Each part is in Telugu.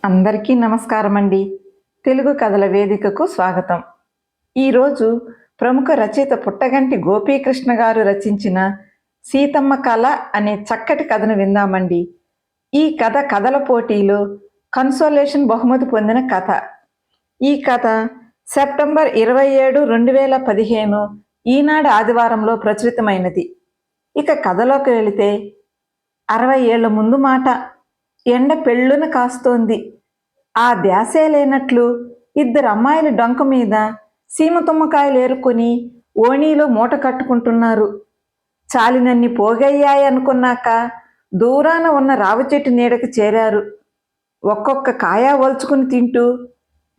అందరికీ నమస్కారం అండి. తెలుగు కథల వేదికకు స్వాగతం. ఈరోజు ప్రముఖ రచయిత పుట్టగంటి గోపీకృష్ణ గారు రచించిన సీతమ్మ కళ అనే చక్కటి కథను విందామండి. ఈ కథ కథల పోటీలో కన్సోలేషన్ బహుమతి పొందిన కథ. ఈ కథ సెప్టెంబర్ 27, 2015 ఈనాడు ఆదివారంలో ప్రచురితమైనది. ఇక కథలోకి వెళితే 60 ఏళ్ల ముందు మాట. ఎండ పెళ్ళున కాస్తోంది. ఆ ధ్యాసే లేనట్లు ఇద్దరు అమ్మాయిలు డొంక మీద సీమ తుమ్మకాయలు ఏరుకొని ఓణీలో మూట కట్టుకుంటున్నారు. చాలినన్ని పోగయ్యాయి అనుకున్నాక దూరాన ఉన్న రావి చెట్టు నీడకు చేరారు. ఒక్కొక్క కాయ ఒలుచుకుని తింటూ,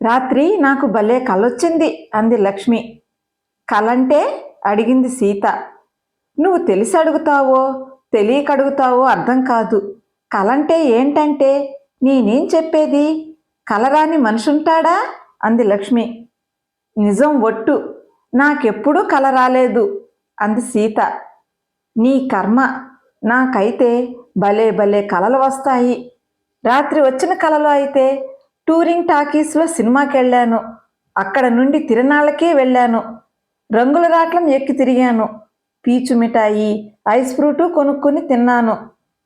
రాత్రి నాకు భలే కలొచ్చింది అంది లక్ష్మి. కలంటే అడిగింది సీత. నువ్వు తెలిసి అడుగుతావో తెలియక అడుగుతావో అర్థం కాదు. కలంటే ఏంటంటే నేనేం చెప్పేది? కలరాని మనుషుంటాడా అంది లక్ష్మి. నిజం ఒట్టు, నాకెప్పుడూ కల రాలేదు అంది సీత. నీ కర్మ, నాకైతే భలే భలే కలలు వస్తాయి. రాత్రి వచ్చిన కలలో అయితే టూరింగ్ టాకీస్లో సినిమాకి వెళ్ళాను. అక్కడ నుండి తిరునాళ్ళకే వెళ్ళాను. రంగుల రాట్లం ఎక్కి తిరిగాను. పీచు మిఠాయి, ఐస్ ఫ్రూటు కొనుక్కొని తిన్నాను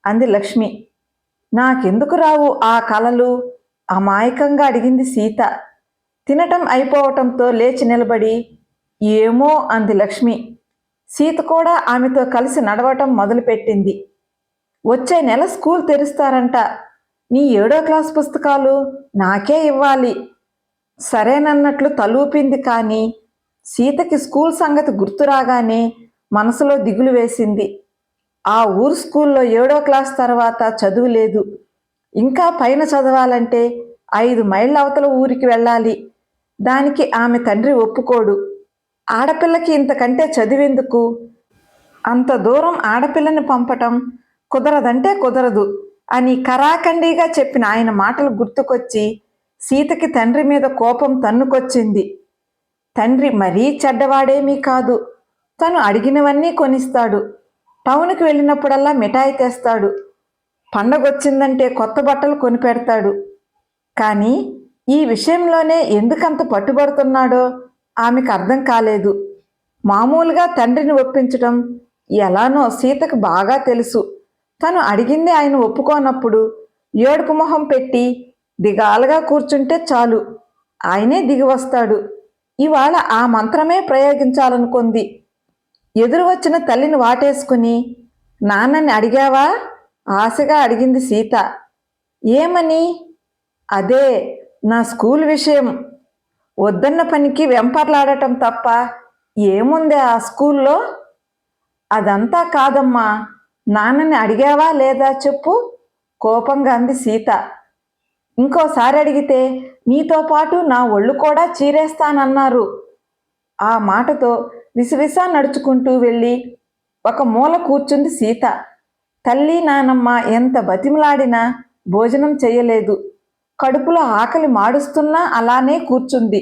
అంది లక్ష్మి. నాకెందుకు రావు ఆ కలలు? అమాయకంగా అడిగింది సీత. తినటం అయిపోవటంతో లేచి నిలబడి ఏమో అంది లక్ష్మి. సీత కూడా ఆమెతో కలిసి నడవటం మొదలుపెట్టింది. వచ్చే నెల స్కూల్ తెరుస్తారంట. నీ 7వ క్లాస్ పుస్తకాలు నాకే ఇవ్వాలి. సరేనన్నట్లు తలూపింది. కానీ సీతకి స్కూల్ సంగతి గుర్తురాగానే మనసులో దిగులు వేసింది. ఆ ఊరు స్కూల్లో 7వ క్లాస్ తర్వాత చదువు లేదు. ఇంకా పైన చదవాలంటే 5 మైళ్ళ అవతల ఊరికి వెళ్ళాలి. దానికి ఆమె తండ్రి ఒప్పుకోడు. ఆడపిల్లకి ఇంతకంటే చదివేందుకు? అంత దూరం ఆడపిల్లని పంపటం కుదరదంటే కుదరదు అని కరాఖండిగా చెప్పిన ఆయన మాటలు గుర్తుకొచ్చి సీతకి తండ్రి మీద కోపం తన్నుకొచ్చింది. తండ్రి మరీ చెడ్డవాడేమీ కాదు. తను అడిగినవన్నీ కొనిస్తాడు. టౌన్కి వెళ్ళినప్పుడల్లా మిఠాయి తెస్తాడు. పండగొచ్చిందంటే కొత్త బట్టలు కొనిపెడతాడు. కానీ ఈ విషయంలోనే ఎందుకంత పట్టుబడుతున్నాడో ఆమెకు అర్థం కాలేదు. మామూలుగా తండ్రిని ఒప్పించడం ఎలానో సీతకు బాగా తెలుసు. తను అడిగింది ఆయన ఒప్పుకోనప్పుడు ఏడుపు మొహం పెట్టి దిగాలుగా కూర్చుంటే చాలు, ఆయనే దిగి వస్తాడు. ఇవాళ ఆ మంత్రమే ప్రయోగించాలనుకుంది. ఎదురు వచ్చిన తల్లిని వాటేసుకుని నాన్నని అడిగావా? ఆశగా అడిగింది సీత. ఏమని? అదే నా స్కూల్ విషయం. వద్దన్న పనికి వెంపర్లాడటం తప్ప ఏముంది ఆ స్కూల్లో? అదంతా కాదమ్మా, నాన్నని అడిగావా లేదా చెప్పు కోపంగా అంది సీత. ఇంకోసారి అడిగితే నీతో పాటు నా ఒళ్ళు కూడా చీరేస్తానన్నారు. ఆ మాటతో విసివిసా నడుచుకుంటూ వెళ్ళి ఒక మూల కూర్చుంది సీత. తల్లి నానమ్మ ఎంత బతిమలాడినా భోజనం చేయలేదు. కడుపులో ఆకలి మాడుస్తున్నా అలానే కూర్చుంది.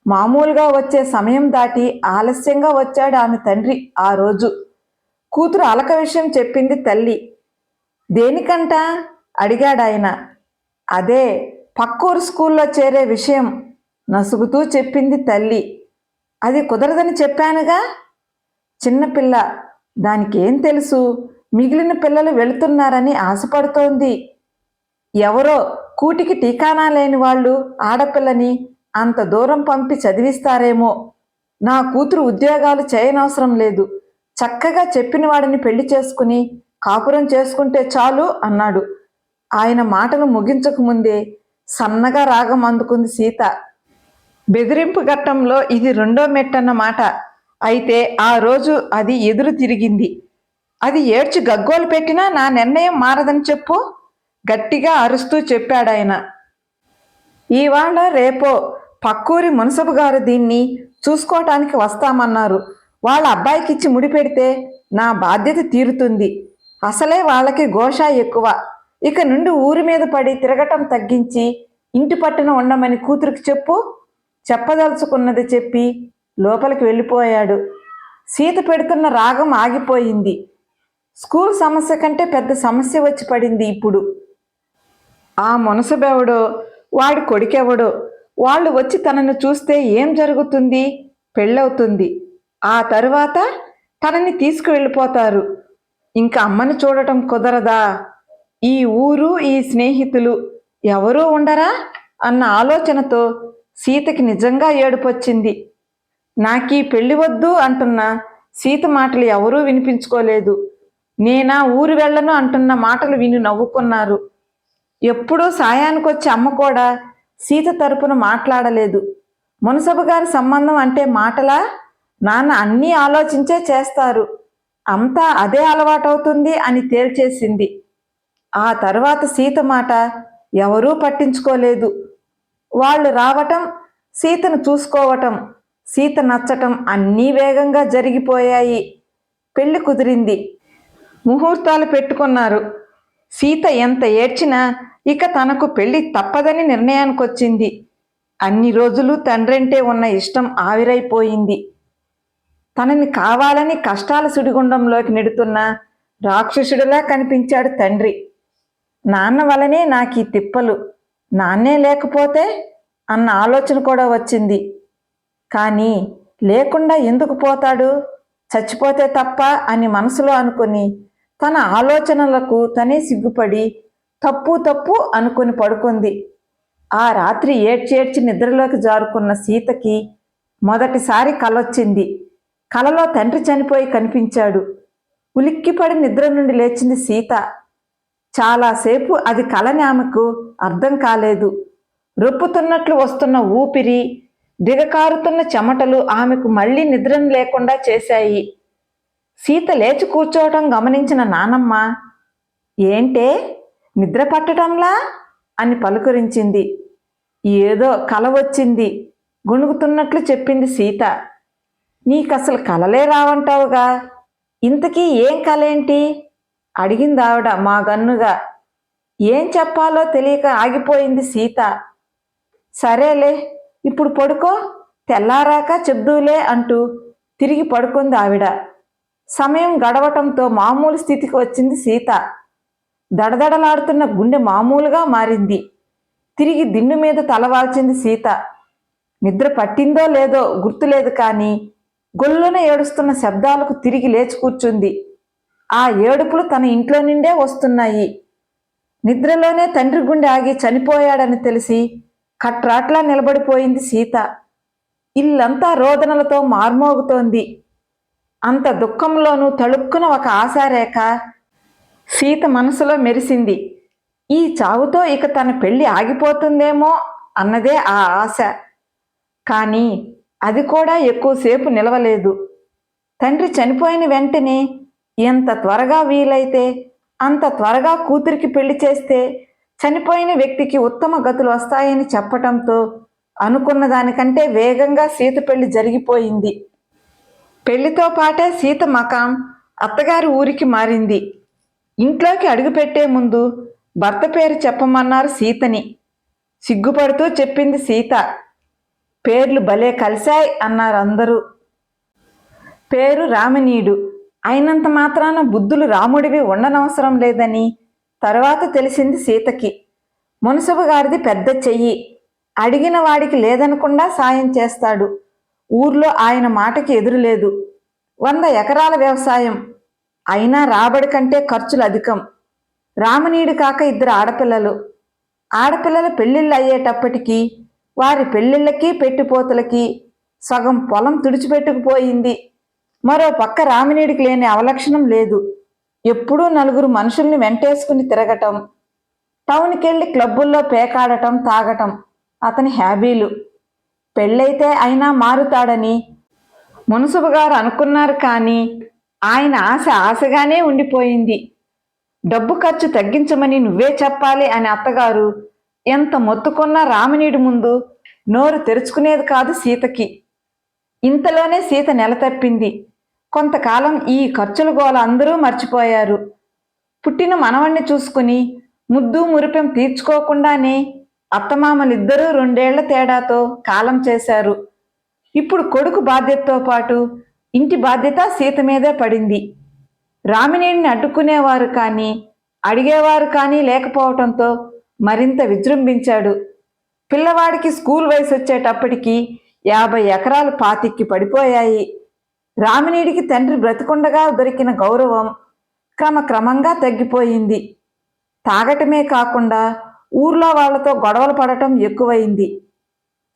మామూలుగా వచ్చే సమయం దాటి ఆలస్యంగా వచ్చాడు ఆమె తండ్రి ఆ రోజు. కూతురు అలక విషయం చెప్పింది తల్లి. దేనికంట అడిగాడాయన. అదే పక్కూరు స్కూల్లో చేరే విషయం నసుగుతూ చెప్పింది తల్లి. అది కుదరదని చెప్పానుగా. చిన్నపిల్ల, దానికేం తెలుసు? మిగిలిన పిల్లలు వెళుతున్నారని ఆశపడుతోంది. ఎవరో కూటికి టీకానా లేని వాళ్ళు ఆడపిల్లని అంత దూరం పంపి చదివిస్తారేమో. నా కూతురు ఉద్యోగాలు చేయనవసరం లేదు. చక్కగా చెప్పిన వాడిని పెళ్లి చేసుకుని కాపురం చేసుకుంటే చాలు అన్నాడు. ఆయన మాటలు ముగించకముందే సన్నగా రాగం అందుకుంది సీత. బెదిరింపు ఘట్టంలో ఇది 2వ మెట్టన్నమాట. అయితే ఆ రోజు అది ఎదురు తిరిగింది. అది ఏడ్చి గగ్గోలు పెట్టినా నా నిర్ణయం మారదని చెప్పు గట్టిగా అరుస్తూ చెప్పాడాయన. ఇవాళ రేపో పక్కూరి మున్సబు గారు దీన్ని చూసుకోవటానికి వస్తామన్నారు. వాళ్ళ అబ్బాయికిచ్చి ముడిపెడితే నా బాధ్యత తీరుతుంది. అసలే వాళ్ళకి ఘోష ఎక్కువ. ఇక నుండి ఊరి మీద పడి తిరగటం తగ్గించి ఇంటి పట్టున ఉండమని కూతురికి చెప్పు. చెప్పదలుచుకున్నది చెప్పి లోపలికి వెళ్ళిపోయాడు. సీత పెడుతున్న రాగం ఆగిపోయింది. స్కూల్ సమస్య కంటే పెద్ద సమస్య వచ్చి పడింది ఇప్పుడు. ఆ మునసబెవడో, వాడి కొడుకెవడో, వాళ్ళు వచ్చి తనను చూస్తే ఏం జరుగుతుంది? పెళ్ళవుతుంది. ఆ తరువాత తనని తీసుకువెళ్ళిపోతారు. ఇంక అమ్మని చూడటం కుదరదా? ఈ ఊరు, ఈ స్నేహితులు ఎవరూ ఉండరా అన్న ఆలోచనతో సీతకి నిజంగా ఏడుపొచ్చింది. నాకీ పెళ్లి వద్దు అంటున్న సీత మాటలు ఎవరూ వినిపించుకోలేదు. నేనా ఊరు వెళ్ళను అంటున్న మాటలు విని నవ్వుకున్నారు. ఎప్పుడూ సాయానికొచ్చే అమ్మ కూడా సీత తరపున మాట్లాడలేదు. మునసబు గారి సంబంధం అంటే మాటలా? నాన్న అన్నీ ఆలోచించే చేస్తారు, అంతా అదే అలవాటవుతుంది అని తేల్చేసింది. ఆ తర్వాత సీత మాట ఎవరూ పట్టించుకోలేదు. వాళ్ళు రావటం, సీతను చూసుకోవటం, సీత నచ్చటం అన్నీ వేగంగా జరిగిపోయాయి. పెళ్లి కుదిరింది. ముహూర్తాలు పెట్టుకున్నారు. సీత ఎంత ఏడ్చినా ఇక తనకు పెళ్లి తప్పదని నిర్ణయానికొచ్చింది. అన్ని రోజులు తండ్రంటే ఉన్న ఇష్టం ఆవిరైపోయింది. తనని కావాలని కష్టాల సుడిగుండంలోకి నెడుతున్న రాక్షసుడిలా కనిపించాడు తండ్రి. నాన్న వలనే నాకీ తిప్పలు, నాన్నే లేకపోతే అన్న ఆలోచన కూడా వచ్చింది. కానీ లేకుండా ఎందుకు పోతాడు, చచ్చిపోతే తప్ప అని మనసులో అనుకుని తన ఆలోచనలకు తనే సిగ్గుపడి తప్పు తప్పు అనుకుని పడుకుంది. ఆ రాత్రి ఏడ్చి నిద్రలోకి జారుకున్న సీతకి మొదటిసారి కలొచ్చింది. కలలో తండ్రి చనిపోయి కనిపించాడు. ఉలిక్కిపడి నిద్ర నుండి లేచింది సీత. చాలాసేపు అది కలని ఆమెకు అర్థం కాలేదు. రొప్పుతున్నట్లు వస్తున్న ఊపిరి, దిగకారుతున్న చెమటలు ఆమెకు మళ్ళీ నిద్రను లేకుండా చేశాయి. సీత లేచి కూర్చోవటం గమనించిన నానమ్మ, ఏంటే నిద్ర పట్టడంలా అని పలుకరించింది. ఏదో కల వచ్చింది, గొణుగుతున్నట్లు చెప్పింది సీత. నీకసలు కలలే రావంటావుగా, ఇంతకీ ఏం కలేంటి అడిగింది ఆవిడ మా గన్నుగా. ఏం చెప్పాలో తెలియక ఆగిపోయింది సీత. సరేలే, ఇప్పుడు పడుకో, తెల్లారాక చెప్దూలే అంటూ తిరిగి పడుకుంది ఆవిడ. సమయం గడవటంతో మామూలు స్థితికి వచ్చింది సీత. దడదడలాడుతున్న గుండె మామూలుగా మారింది. తిరిగి దిండు మీద తలవాల్చింది సీత. నిద్ర పట్టిందో లేదో గుర్తులేదు, కానీ గొల్లున ఏడుస్తున్న శబ్దాలకు తిరిగి లేచి కూర్చుంది. ఆ ఏడుపులు తన ఇంట్లో నిండే వస్తున్నాయి. నిద్రలోనే తండ్రి గుండె ఆగి చనిపోయాడని తెలిసి కట్రాట్లా నిలబడిపోయింది సీత. ఇల్లంతా రోదనలతో మార్మోగుతోంది. అంత దుఃఖంలోనూ తళుక్కున ఒక ఆశారేఖ సీత మనసులో మెరిసింది. ఈ చావుతో ఇక తన పెళ్లి ఆగిపోతుందేమో అన్నదే ఆ ఆశ. కానీ అది కూడా ఎక్కువసేపు నిలవలేదు. తండ్రి చనిపోయిన వెంటనే ఎంత త్వరగా వీలైతే అంత త్వరగా కూతురికి పెళ్లి చేస్తే చనిపోయిన వ్యక్తికి ఉత్తమ గతులు వస్తాయని చెప్పటంతో అనుకున్న దానికంటే వేగంగా సీత పెళ్లి జరిగిపోయింది. పెళ్లితో పాటే సీత మకాం అత్తగారి ఊరికి మారింది. ఇంట్లోకి అడుగుపెట్టే ముందు భర్త పేరు చెప్పమన్నారు సీతని. సిగ్గుపడుతూ చెప్పింది సీత. పేర్లు భలే కలిశాయి అన్నారు అందరూ. పేరు రామనీయుడు అయినంత మాత్రాన బుద్ధులు రాముడివి ఉండనవసరం లేదని తరువాత తెలిసింది సీతకి. మునసబు గారిది పెద్ద చెయ్యి, అడిగిన వాడికి లేదనకుండా సాయం చేస్తాడు. ఊర్లో ఆయన మాటకి ఎదురులేదు. 100 ఎకరాల వ్యవసాయం, అయినా రాబడి కంటే ఖర్చులు అధికం. రామనీయుడు కాక 2 ఆడపిల్లలు. ఆడపిల్లల పెళ్ళిళ్ళు అయ్యేటప్పటికీ వారి పెళ్ళిళ్ళకి పెట్టుపోతలకి సగం పొలం తుడిచిపెట్టుకుపోయింది. మరో పక్క రామనీయుడికి లేని అవలక్షణం లేదు. ఎప్పుడూ 4 మనుషుల్ని వెంటేసుకుని తిరగటం, టౌన్కెళ్ళి క్లబ్బుల్లో పేకాడటం, తాగటం అతని హ్యాబీలు. పెళ్ళైతే అయినా మారుతాడని మునసబు గారు అనుకున్నారు, కానీ ఆయన ఆశ ఆశగానే ఉండిపోయింది. డబ్బు ఖర్చు తగ్గించమని నువ్వే చెప్పాలి అని అత్తగారు ఎంత మొత్తుకున్నా రామనీయుడి ముందు నోరు తెరుచుకునేది కాదు సీతకి. ఇంతలోనే సీత నెల తప్పింది. కొంతకాలం ఈ ఖర్చుల గోల అందరూ మర్చిపోయారు. పుట్టిన మనవణ్ణి చూసుకుని ముద్దు మురిపెం తీర్చుకోకుండానే అత్తమామలిద్దరూ 2 ఏళ్ల తేడాతో కాలం చేశారు. ఇప్పుడు కొడుకు బాధ్యతతో పాటు ఇంటి బాధ్యత సీత మీదే పడింది. రామినీడిని అడ్డుకునేవారు కానీ అడిగేవారు కానీ లేకపోవటంతో మరింత విజృంభించాడు. పిల్లవాడికి స్కూల్ వయసు వచ్చేటప్పటికి 50 ఎకరాలు పాతిక్కి పడిపోయాయి. రామినీడికి తండ్రి బ్రతికుండగా దొరికిన గౌరవం క్రమక్రమంగా తగ్గిపోయింది. తాగటమే కాకుండా ఊర్లో వాళ్లతో గొడవలు పడటం ఎక్కువైంది.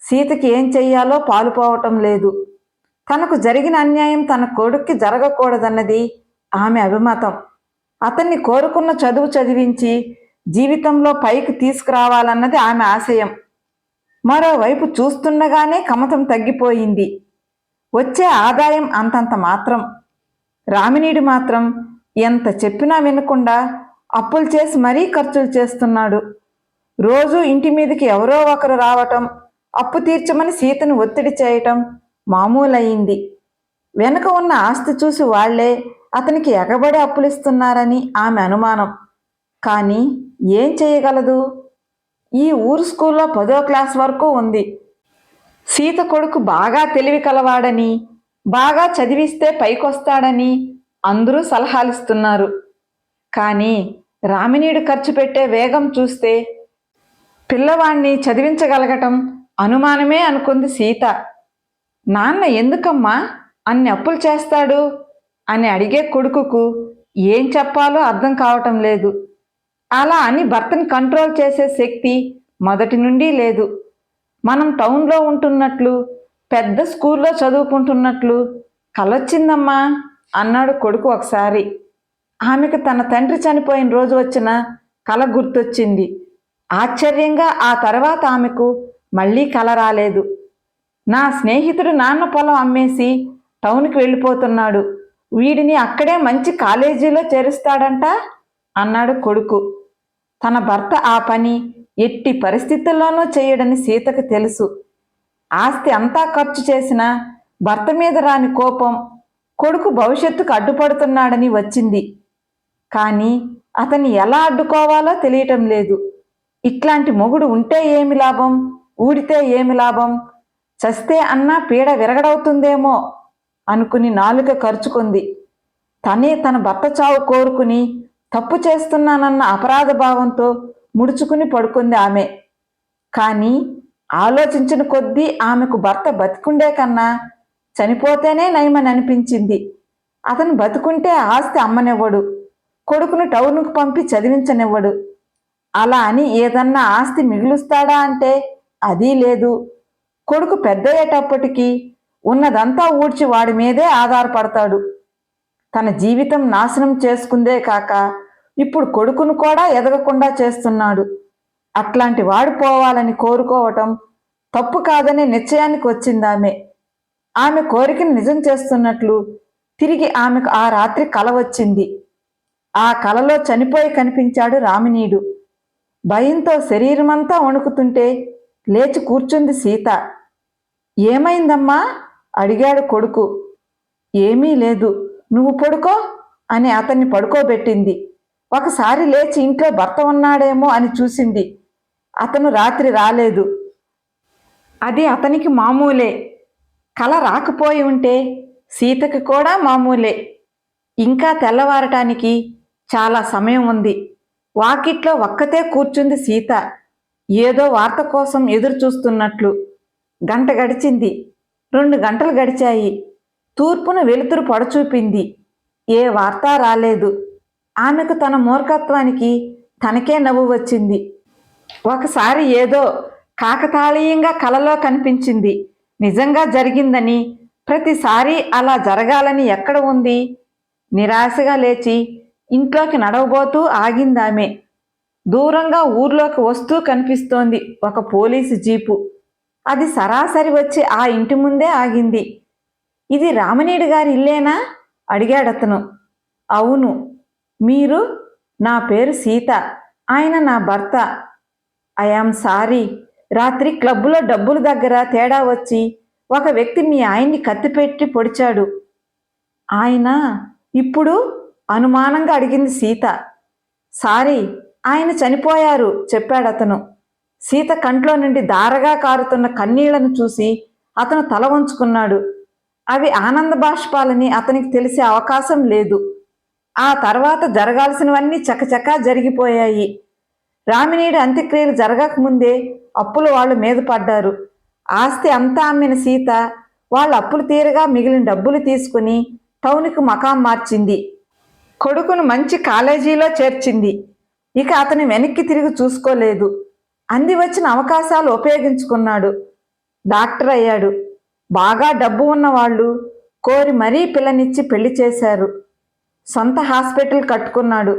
సీతకి ఏం చెయ్యాలో పాలుపోవటం లేదు. తనకు జరిగిన అన్యాయం తన కొడుక్కి జరగకూడదన్నది ఆమె అభిమతం. అతన్ని కోరుకున్న చదువు చదివించి జీవితంలో పైకి తీసుకురావాలన్నది ఆమె ఆశయం. మరోవైపు చూస్తుండగానే కమతం తగ్గిపోయింది. వచ్చే ఆదాయం అంతంత మాత్రం. రామినీడు మాత్రం ఎంత చెప్పినా వినకుండా అప్పులు చేసి మరీ ఖర్చులు చేస్తున్నాడు. రోజు ఇంటి మీదకి ఎవరో ఒకరు రావటం, అప్పు తీర్చమని సీతను ఒత్తిడి చేయటం మామూలయ్యింది. వెనుక ఉన్న ఆస్తి చూసి వాళ్లే అతనికి ఎగబడి అప్పులిస్తున్నారని ఆమె అనుమానం. కానీ ఏం చేయగలదు? ఈ ఊరు స్కూల్లో 10వ క్లాస్ వరకు ఉంది. సీత కొడుకు బాగా తెలివి కలవాడని, బాగా చదివిస్తే పైకొస్తాడని అందరూ సలహాలిస్తున్నారు. కానీ రామినీడు ఖర్చు పెట్టే వేగం చూస్తే పిల్లవాణ్ణి చదివించగలగటం అనుమానమే అనుకుంది సీత. నాన్న ఎందుకమ్మా అన్ని అప్పులు చేస్తాడు అని అడిగే కొడుకుకు ఏం చెప్పాలో అర్థం కావటం లేదు. అలా అని భర్తని కంట్రోల్ చేసే శక్తి మొదటి నుండి లేదు. మనం టౌన్లో ఉంటున్నట్లు, పెద్ద స్కూల్లో చదువుకుంటున్నట్లు కలొచ్చిందమ్మా అన్నాడు కొడుకు ఒకసారి. ఆమెకు తన తండ్రి చనిపోయిన రోజు వచ్చిన కల గుర్తొచ్చింది. ఆశ్చర్యంగా ఆ తర్వాత ఆమెకు మళ్ళీ కల రాలేదు. నా స్నేహితుడు నాన్న పొలం అమ్మేసి టౌన్కి వెళ్ళిపోతున్నాడు, వీడిని అక్కడే మంచి కాలేజీలో చేరుస్తాడంట అన్నాడు కొడుకు. తన భర్త ఆ పని ఎట్టి పరిస్థితుల్లోనూ చేయడని సీతకు తెలుసు. ఆస్తి అంతా ఖర్చు చేసినా భర్త మీద రాని కోపం కొడుకు భవిష్యత్తుకు అడ్డుపడుతున్నాడని వచ్చింది. కానీ అతన్ని ఎలా అడ్డుకోవాలో తెలియటం లేదు. ఇట్లాంటి మొగుడు ఉంటే ఏమి లాభం, ఊడితే ఏమి లాభం, చస్తే అన్నా పీడ విరగడవుతుందేమో అనుకుని నాలుక ఖర్చుకుంది. తనే తన భర్త చావు కోరుకుని తప్పు చేస్తున్నానన్న అపరాధ భావంతో ముడుచుకుని పడుకుంది ఆమె. కానీ ఆలోచించిన కొద్దీ ఆమెకు భర్త బతికుండే కన్నా చనిపోతేనే నయమని అనిపించింది. అతను బతుకుంటే ఆస్తి అమ్మనివ్వడు, కొడుకును టౌన్కు పంపి చదివించనివ్వడు. అలా అని ఏదన్నా ఆస్తి మిగులుస్తాడా అంటే అదీ లేదు. కొడుకు పెద్దయ్యేటప్పటికీ ఉన్నదంతా ఊడ్చి వాడి మీదే ఆధారపడతాడు. తన జీవితం నాశనం చేసుకుందే కాక ఇప్పుడు కొడుకును కూడా ఎదగకుండా చేస్తున్నాడు. అట్లాంటి వాడు పోవాలని కోరుకోవటం తప్పు కాదనే నిశ్చయానికి వచ్చిందామె. ఆమె కోరికను నిజం చేస్తున్నట్లు తిరిగి ఆమెకు ఆ రాత్రి కల వచ్చింది. ఆ కలలో చనిపోయి కనిపించాడు రామినీడు. భయంతో శరీరమంతా వణుకుతుంటే లేచి కూర్చుంది సీత. ఏమైందమ్మా అడిగాడు కొడుకు. ఏమీ లేదు, నువ్వు పడుకో అని అతన్ని పడుకోబెట్టింది. ఒకసారి లేచి ఇంట్లో భర్త ఉన్నాడేమో అని చూసింది. అతను రాత్రి రాలేదు. అది అతనికి మామూలే. కల రాకపోయి ఉంటే సీతకి కూడా మామూలే. ఇంకా తెల్లవారటానికి చాలా సమయం ఉంది. వాకిట్లో ఒక్కతే కూర్చుంది సీత, ఏదో వార్త కోసం ఎదురు చూస్తున్నట్లు. గంట గడిచింది, 2 గంటలు గడిచాయి. తూర్పున వెలుతురు పొడచూపింది. ఏ వార్త రాలేదు. ఆమెకు తన మూర్ఖత్వానికి తనకే నవ్వు వచ్చింది. ఒకసారి ఏదో కాకతాళీయంగా కలలో కనిపించింది. నిజంగా జరిగిందని, ప్రతిసారి అలా జరగాలని ఎక్కడ ఉంది? నిరాశగా లేచి ఇంట్లోకి నడవబోతూ ఆగిందామె. దూరంగా ఊర్లోకి వస్తూ కనిపిస్తోంది ఒక పోలీసు జీపు. అది సరాసరి వచ్చి ఆ ఇంటి ముందే ఆగింది. ఇది రామినీడు గారి ఇల్లేనా అడిగాడతను. అవును. మీరు? నా పేరు సీత, ఆయన నా భర్త. ఐఆమ్ సారీ, రాత్రి క్లబ్బులో డబ్బుల దగ్గర తేడా వచ్చి ఒక వ్యక్తి మీ ఆయన్ని కత్తిపెట్టి పొడిచాడు. ఆయన ఇప్పుడు? అనుమానంగా అడిగింది సీత. సారీ, ఆయన చనిపోయారు చెప్పాడతను. సీత కంట్లో నుండి దారగా కారుతున్న కన్నీళ్లను చూసి అతను తల వంచుకున్నాడు. అవి ఆనంద బాష్పాలని అతనికి తెలిసే అవకాశం లేదు. ఆ తర్వాత జరగాల్సినవన్నీ చకచకా జరిగిపోయాయి. రామినీడి అంత్యక్రియలు జరగకముందే అప్పులు వాళ్ళు మీద పడ్డారు. ఆస్తి అంతా అమ్మిన సీత వాళ్ళ అప్పులు తీరగా మిగిలిన డబ్బులు తీసుకుని టౌన్కి మకాం మార్చింది. కొడుకును మంచి కాలేజీలో చేర్చింది. ఇక అతని వెనక్కి తిరిగి చూసుకోలేదు. అంది వచ్చిన అవకాశాలు ఉపయోగించుకున్నాడు. డాక్టర్ అయ్యాడు. బాగా డబ్బు ఉన్నవాళ్ళు కోరి మరీ పిల్లనిచ్చి పెళ్లి చేశారు. సొంత హాస్పిటల్ కట్టుకున్నాడు.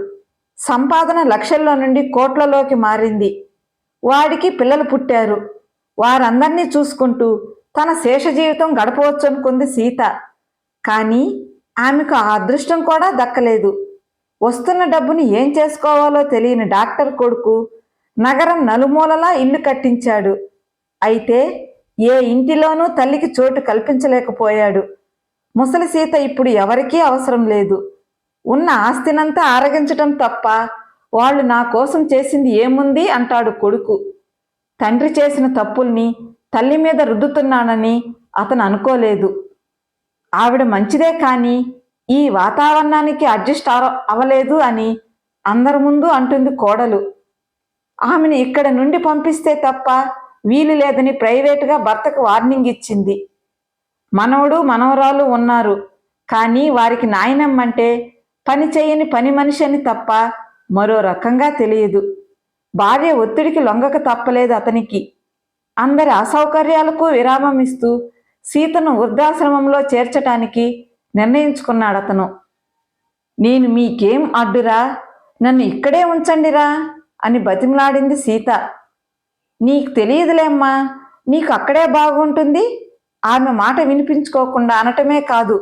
సంపాదన లక్షల్లో నుండి కోట్లలోకి మారింది. వాడికి పిల్లలు పుట్టారు. వారందరినీ చూసుకుంటూ తన శేష జీవితం గడపవచ్చు అనుకుంది సీత. కానీ ఆమెకు ఆ అదృష్టం కూడా దక్కలేదు. వస్తున్న డబ్బుని ఏం చేసుకోవాలో తెలియని డాక్టర్ కొడుకు నగరం నలుమూలలా ఇల్లు కట్టించాడు. అయితే ఏ ఇంటిలోనూ తల్లికి చోటు కల్పించలేకపోయాడు. ముసలి సీత ఇప్పుడు ఎవరికీ అవసరం లేదు. ఉన్న ఆస్తినంతా ఆరగించటం తప్ప వాళ్ళు నా కోసం చేసింది ఏముంది అంటాడు కొడుకు. తండ్రి చేసిన తప్పుల్ని తల్లి మీద రుద్దుతున్నానని అతను అనుకోలేదు. ఆవిడ మంచిదే కానీ ఈ వాతావరణానికి అడ్జస్ట్ అవ్వలేదు అని అందరి ముందు అంటుంది కోడలు. ఆమెను ఇక్కడ నుండి పంపిస్తే తప్ప వీలు లేదని ప్రైవేటుగా భర్తకు వార్నింగ్ ఇచ్చింది. మనవడు మనవరాలు ఉన్నారు, కానీ వారికి నాయనమ్మంటే పని చేయని పని మనిషి అని తప్ప మరో రకంగా తెలియదు. భార్య ఒత్తిడికి లొంగక తప్పలేదు అతనికి. అందరి అసౌకర్యాలకు విరామం ఇస్తూ సీతను వృద్ధాశ్రమంలో చేర్చటానికి నిర్ణయించుకున్నాడతను. నేను మీకేం అడ్డురా, నన్ను ఇక్కడే ఉంచండిరా అని బతిమలాడింది సీత. నీకు తెలియదులేమ్మా, నీకు అక్కడే బాగుంటుంది. ఆమె మాట వినిపించుకోకుండా అనటమే కాదు,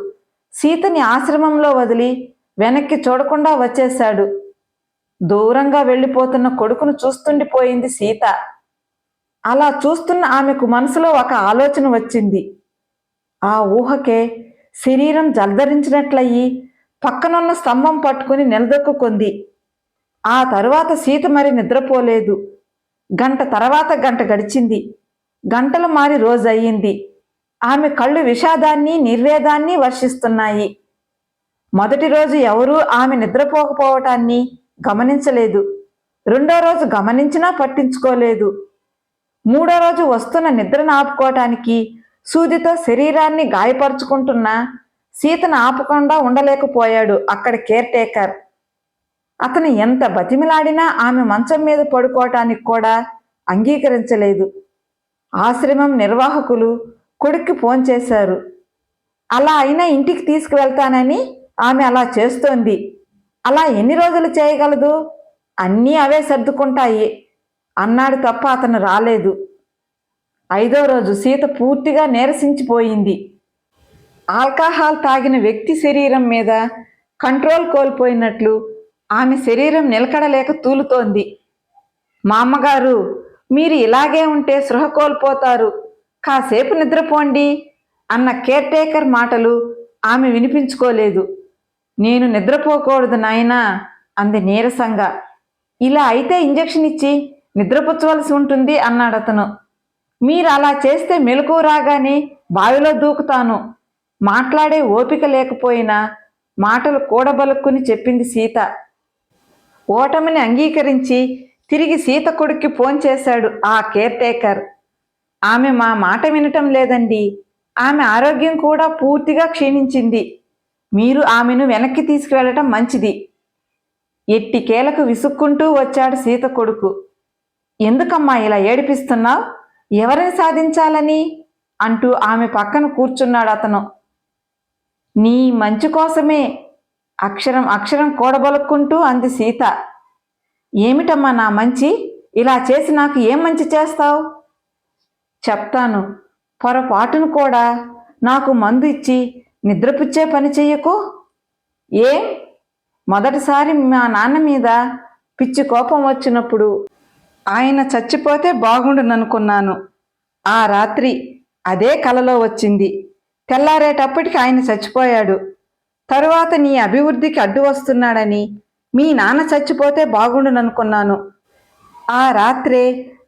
సీతని ఆశ్రమంలో వదిలి వెనక్కి చూడకుండా వచ్చేశాడు. దూరంగా వెళ్ళిపోతున్న కొడుకును చూస్తుండిపోయింది సీత. అలా చూస్తున్న ఆమెకు మనసులో ఒక ఆలోచన వచ్చింది. ఆ ఊహకే శరీరం జలధరించినట్లయి పక్కనున్న స్తంభం పట్టుకుని నిలదొక్కుంది. ఆ తరువాత సీత మరి నిద్రపోలేదు. గంట తర్వాత గంట గడిచింది. గంటలు మారి రోజు అయ్యింది. ఆమె కళ్ళు విషాదాన్ని నిర్వేదాన్ని వర్షిస్తున్నాయి. మొదటి రోజు ఎవరూ ఆమె నిద్రపోకపోవటాన్ని గమనించలేదు. రెండో రోజు గమనించినా పట్టించుకోలేదు. మూడో రోజు వస్తున్న నిద్రను ఆపుకోవటానికి సూదితో శరీరాన్ని గాయపరుచుకుంటున్న సీతను ఆపకుండా ఉండలేకపోయాడు అక్కడ కేర్ టేకర్. అతను ఎంత బతిమిలాడినా ఆమె మంచం మీద పడుకోవటానికి కూడా అంగీకరించలేదు. ఆశ్రమం నిర్వాహకులు కొడుక్కి ఫోన్ చేశారు. అలా అయినా ఇంటికి తీసుకువెళ్తానని ఆమె అలా చేస్తోంది. అలా ఎన్ని రోజులు చేయగలదు? అన్నీ అవే సర్దుకుంటాయి అన్నాడు తప్ప అతను రాలేదు. 5వ రోజు సీత పూర్తిగా నీరసించిపోయింది. ఆల్కహాల్ తాగిన వ్యక్తి శరీరం మీద కంట్రోల్ కోల్పోయినట్లు ఆమె శరీరం నిలకడలేక తూలుతోంది. మా అమ్మగారు, మీరు ఇలాగే ఉంటే స్పృహ కోల్పోతారు, కాసేపు నిద్రపోండి అన్న కేర్ టేకర్ మాటలు ఆమె వినిపించుకోలేదు. నేను నిద్రపోకూడదు నాయనా అంది నీరసంగా. ఇలా అయితే ఇంజెక్షన్ ఇచ్చి నిద్రపుచ్చవలసి ఉంటుంది అన్నాడతను. మీరు అలా చేస్తే మెలకువ రాగానే బావిలో దూకుతాను. మాట్లాడే ఓపిక లేకపోయినా మాటలు కూడబలుక్కుని చెప్పింది సీత. ఓటమిని అంగీకరించి తిరిగి సీత కొడుక్కి ఫోన్ చేశాడు ఆ కేర్ టేకర్. ఆమె మా మాట వినటం లేదండి. ఆమె ఆరోగ్యం కూడా పూర్తిగా క్షీణించింది. మీరు ఆమెను వెనక్కి తీసుకువెళ్ళటం మంచిది. ఎట్టికేలకు విసుక్కుంటూ వచ్చాడు సీత కొడుకు. ఎందుకమ్మా ఇలా ఏడిపిస్తున్నావు? ఎవరిని సాధించాలని అంటూ ఆమె పక్కన కూర్చున్నాడు అతను. నీ మంచి కోసమే అక్షరం అక్షరం కూడబలుక్కుంటూ అంది సీత. ఏమిటమ్మా నా మంచి? ఇలా చేసి నాకు ఏం మంచి చేస్తావు? చెప్తాను. పొరపాటును కూడా నాకు మందు ఇచ్చి నిద్రపుచ్చే పని చెయ్యకు. ఏం? మొదటిసారి మా నాన్న మీద పిచ్చి కోపం వచ్చినప్పుడు ఆయన చచ్చిపోతే బాగుండుననుకున్నాను. ఆ రాత్రి అదే కలలో వచ్చింది. తెల్లారేటప్పటికి ఆయన చచ్చిపోయాడు. తరువాత నీ అభివృద్ధికి అడ్డు వస్తున్నాడని మీ నాన్న చచ్చిపోతే బాగుండుననుకున్నాను. ఆ రాత్రే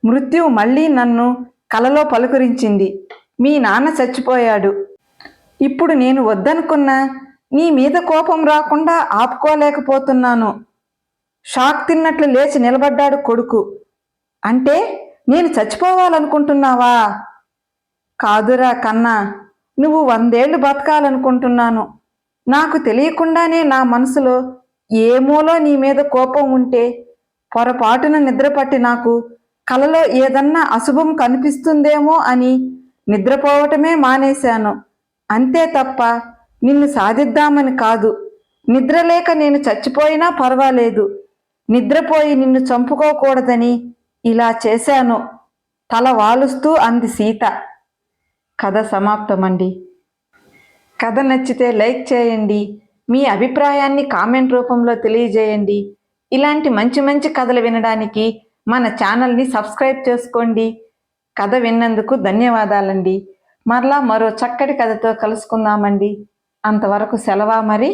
మృత్యువు మళ్ళీ నన్ను కలలో పలుకరించింది. మీ నాన్న చచ్చిపోయాడు. ఇప్పుడు నేను వద్దనుకున్నా నీ మీద కోపం రాకుండా ఆపుకోలేకపోతున్నాను. షాక్ తిన్నట్లు లేచి నిలబడ్డాడు కొడుకు. అంటే నేను చచ్చిపోవాలనుకుంటున్నావా? కాదురా కన్నా, నువ్వు 100 ఏళ్ళు బతకాలనుకుంటున్నాను. నాకు తెలియకుండానే నా మనసులో ఏ మూలో నీ మీద కోపం ఉంటే పొరపాటున నిద్రపట్టి నాకు కలలో ఏదన్నా అశుభం కనిపిస్తుందేమో అని నిద్రపోవటమే మానేశాను. అంతే తప్ప నిన్ను సాధిద్దామని కాదు. నిద్రలేక నేను చచ్చిపోయినా పర్వాలేదు, నిద్రపోయి నిన్ను చంపుకోకూడదని ఇలా చేశాను తల వాలుస్తూ అంది సీత. కథ సమాప్తమండి. కథ నచ్చితే లైక్ చేయండి. మీ అభిప్రాయాన్ని కామెంట్ రూపంలో తెలియజేయండి. ఇలాంటి మంచి మంచి కథలు వినడానికి మన ఛానల్ని సబ్స్క్రైబ్ చేసుకోండి. కథ విన్నందుకు ధన్యవాదాలండి. మరలా మరో చక్కటి కథతో కలుసుకుందామండి. అంతవరకు సెలవా మరి.